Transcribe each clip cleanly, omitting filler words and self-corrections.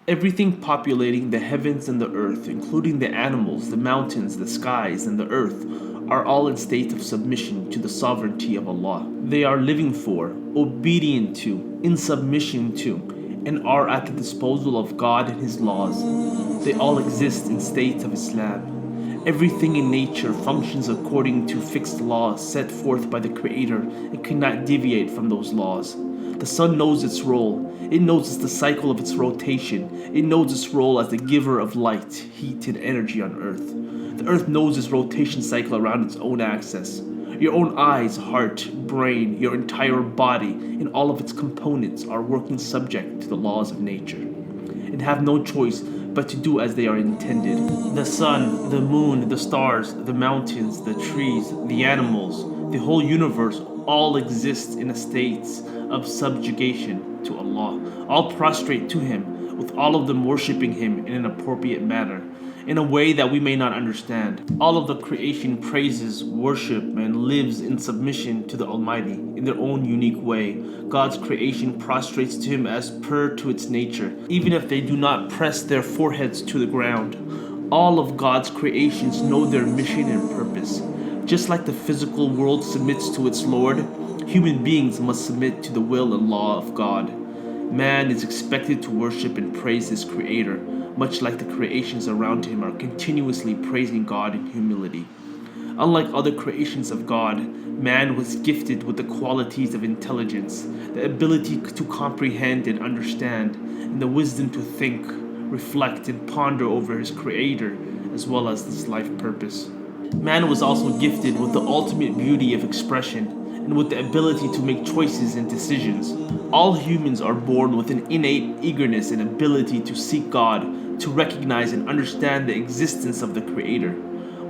Everything populating the heavens and the earth, including the animals, the mountains, the skies, and the earth, are all in state of submission to the sovereignty of Allah. They are living for, obedient to, in submission to, and are at the disposal of God and His laws. They all exist in state of Islam. Everything in nature functions according to fixed laws set forth by the Creator and cannot deviate from those laws. The sun knows its role. It knows the cycle of its rotation. It knows its role as the giver of light, heat, and energy on Earth. The Earth knows its rotation cycle around its own axis. Your own eyes, heart, brain, your entire body, and all of its components are working subject to the laws of nature, and have no choice but to do as they are intended. The sun, the moon, the stars, the mountains, the trees, the animals, the whole universe all exist in a state of subjugation to Allah. All prostrate to Him, with all of them worshipping Him in an appropriate manner, in a way that we may not understand. All of the creation praises, worship, and lives in submission to the Almighty in their own unique way. God's creation prostrates to Him as per to its nature, even if they do not press their foreheads to the ground. All of God's creations know their mission and purpose. Just like the physical world submits to its Lord, human beings must submit to the will and law of God. Man is expected to worship and praise his Creator, much like the creations around him are continuously praising God in humility. Unlike other creations of God, man was gifted with the qualities of intelligence, the ability to comprehend and understand, and the wisdom to think, reflect, and ponder over his Creator, as well as his life purpose. Man was also gifted with the ultimate beauty of expression and with the ability to make choices and decisions. All humans are born with an innate eagerness and ability to seek God, to recognize and understand the existence of the Creator.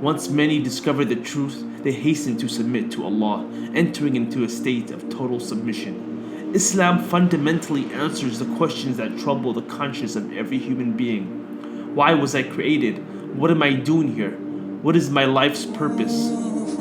Once many discover the truth, they hasten to submit to Allah, entering into a state of total submission. Islam fundamentally answers the questions that trouble the conscience of every human being. Why was I created? What am I doing here? What is my life's purpose?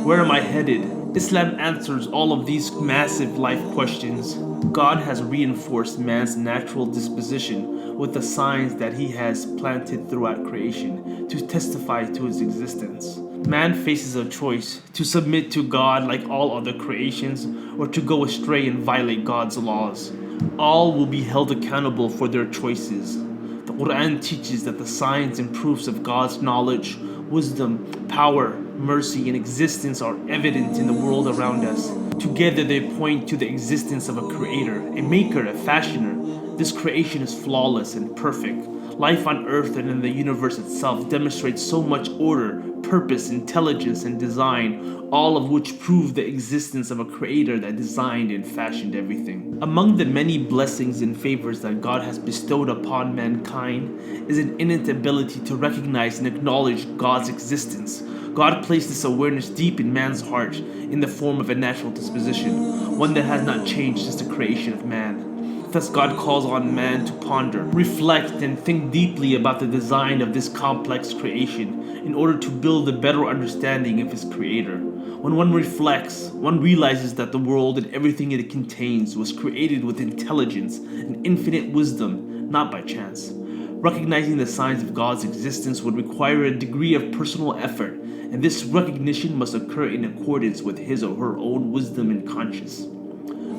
Where am I headed? Islam answers all of these massive life questions. God has reinforced man's natural disposition with the signs that He has planted throughout creation to testify to His existence. Man faces a choice to submit to God like all other creations, or to go astray and violate God's laws. All will be held accountable for their choices. The Quran teaches that the signs and proofs of God's knowledge, wisdom, power, mercy, and existence are evident in the world around us. Together they point to the existence of a creator, a maker, a fashioner. This creation is flawless and perfect. Life on earth and in the universe itself demonstrates so much order, purpose, intelligence, and design, all of which prove the existence of a creator that designed and fashioned everything. Among the many blessings and favors that God has bestowed upon mankind is an innate ability to recognize and acknowledge God's existence. God placed this awareness deep in man's heart in the form of a natural disposition, one that has not changed since the creation of man. Thus, God calls on man to ponder, reflect, and think deeply about the design of this complex creation in order to build a better understanding of his Creator. When one reflects, one realizes that the world and everything it contains was created with intelligence and infinite wisdom, not by chance. Recognizing the signs of God's existence would require a degree of personal effort, and this recognition must occur in accordance with his or her own wisdom and conscience.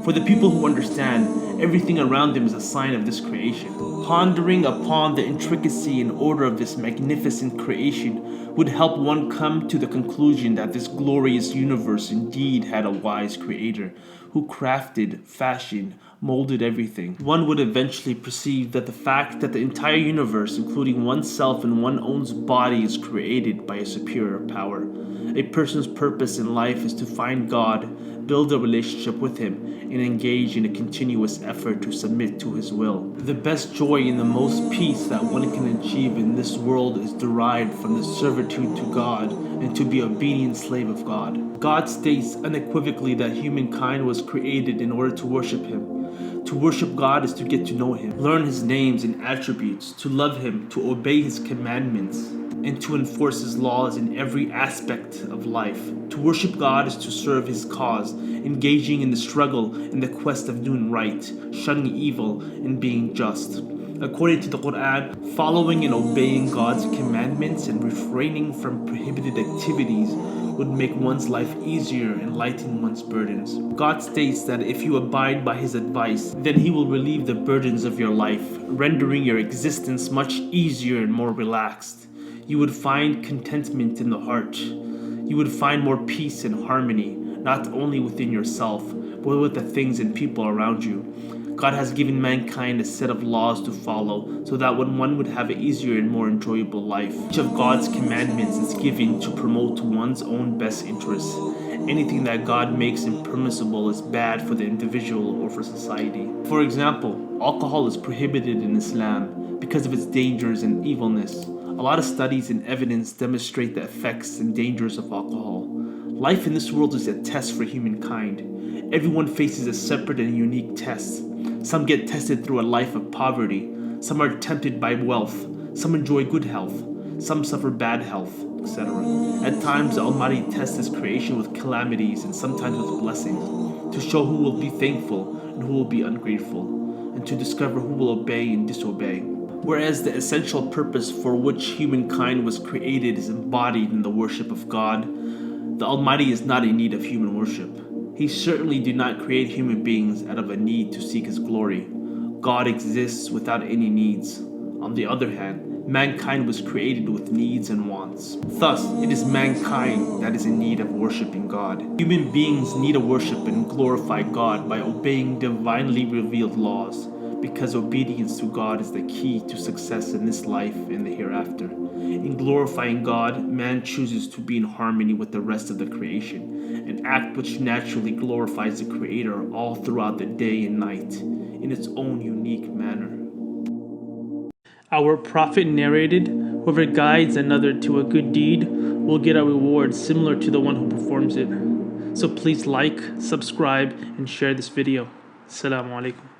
For the people who understand, everything around them is a sign of this creation. Pondering upon the intricacy and order of this magnificent creation would help one come to the conclusion that this glorious universe indeed had a wise creator who crafted, fashioned, molded everything. One would eventually perceive that the fact that the entire universe, including oneself and one's own body, is created by a superior power. A person's purpose in life is to find God, build a relationship with Him, and engage in a continuous effort to submit to His will. The best joy and the most peace that one can achieve in this world is derived from the servitude to God and to be obedient slave of God. God states unequivocally that humankind was created in order to worship Him. To worship God is to get to know Him, learn His names and attributes, to love Him, to obey His commandments, and to enforce His laws in every aspect of life. To worship God is to serve His cause, engaging in the struggle in the quest of doing right, shunning evil, and being just. According to the Quran, following and obeying God's commandments and refraining from prohibited activities would make one's life easier and lighten one's burdens. God states that if you abide by His advice, then He will relieve the burdens of your life, rendering your existence much easier and more relaxed. You would find contentment in the heart. You would find more peace and harmony, not only within yourself, but with the things and people around you. God has given mankind a set of laws to follow so that one would have an easier and more enjoyable life. Each of God's commandments is given to promote one's own best interests. Anything that God makes impermissible is bad for the individual or for society. For example, alcohol is prohibited in Islam because of its dangers and evilness. A lot of studies and evidence demonstrate the effects and dangers of alcohol. Life in this world is a test for humankind. Everyone faces a separate and unique test. Some get tested through a life of poverty. Some are tempted by wealth. Some enjoy good health. Some suffer bad health, etc. At times, the Almighty tests His creation with calamities and sometimes with blessings to show who will be thankful and who will be ungrateful, and to discover who will obey and disobey. Whereas the essential purpose for which humankind was created is embodied in the worship of God, the Almighty is not in need of human worship. He certainly did not create human beings out of a need to seek His glory. God exists without any needs. On the other hand, mankind was created with needs and wants. Thus, it is mankind that is in need of worshiping God. Human beings need to worship and glorify God by obeying divinely revealed laws, because obedience to God is the key to success in this life and the hereafter. In glorifying God, man chooses to be in harmony with the rest of the creation, an act which naturally glorifies the Creator all throughout the day and night, in its own unique manner. Our Prophet narrated, "Whoever guides another to a good deed will get a reward similar to the one who performs it." So please like, subscribe, and share this video. Assalamu alaikum.